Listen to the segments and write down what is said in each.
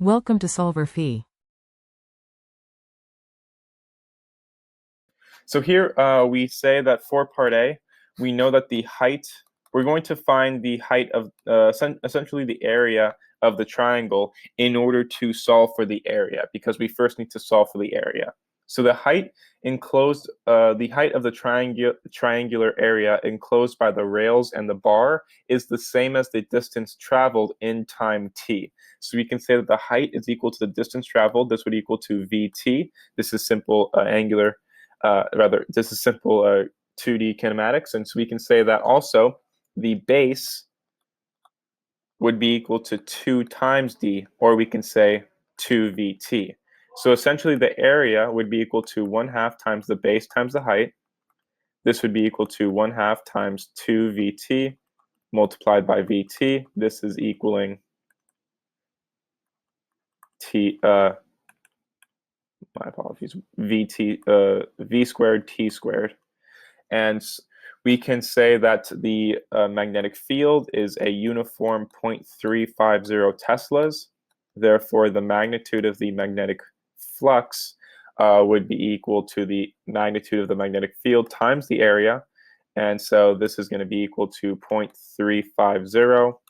Welcome to solverfy. So here we say that for part A, we know that the height, we're going to find the height of essentially the area of the triangle in order to solve for the area, because we first need to solve for the area. So the height enclosed, the height of the triangular area enclosed by the rails and the bar is the same as the distance traveled in time t. So we can say that the height is equal to the distance traveled. This would equal to vt. This is simple this is simple 2D kinematics. And so we can say that also the base would be equal to 2 times d, or we can say 2vt. So essentially the area would be equal to 1/2 times the base times the height. This would be equal to 1/2 times 2vt multiplied by vt. This is equaling t, my apologies, v squared t squared. And we can say that the magnetic field is a uniform 0.350 teslas. Therefore, the magnitude of the magnetic flux would be equal to the magnitude of the magnetic field times the area. And so this is going to be equal to 0.350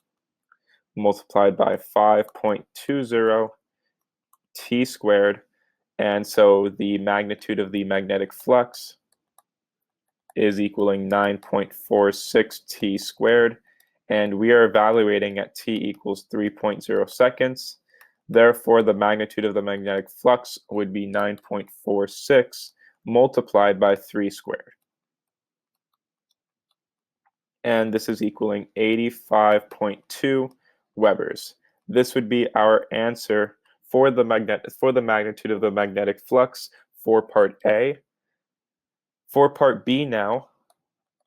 multiplied by 5.20 t squared. And so the magnitude of the magnetic flux is equaling 9.46 t squared, and we are evaluating at t equals 3.0 seconds. Therefore, the magnitude of the magnetic flux would be 9.46 multiplied by 3 squared. And this is equaling 85.2 Webers. This would be our answer for the magnitude of the magnetic flux for part A. For part B now,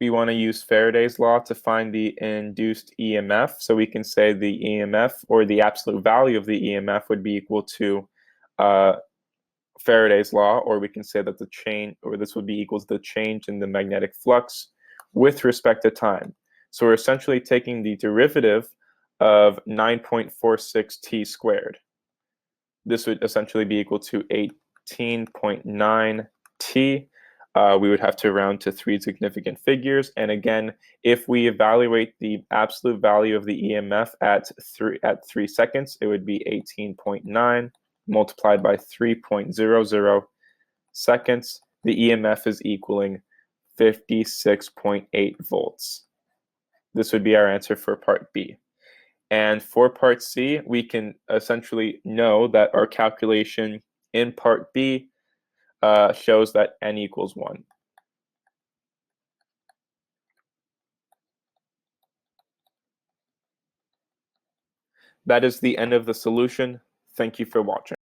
we want to use Faraday's law to find the induced EMF. So we can say the EMF, or the absolute value of the EMF, would be equal to Faraday's law, or we can say that the change, or this would be equal to the change in the magnetic flux with respect to time. So we're essentially taking the derivative of 9.46 t squared. This would essentially be equal to 18.9 t. We would have to round to 3 significant figures. And again, if we evaluate the absolute value of the EMF at 3 seconds, it would be 18.9 multiplied by 3.00 seconds. The EMF is equaling 56.8 volts. This would be our answer for part B. And for part C, we can essentially know that our calculation in part B shows that n equals 1. That is the end of the solution. Thank you for watching.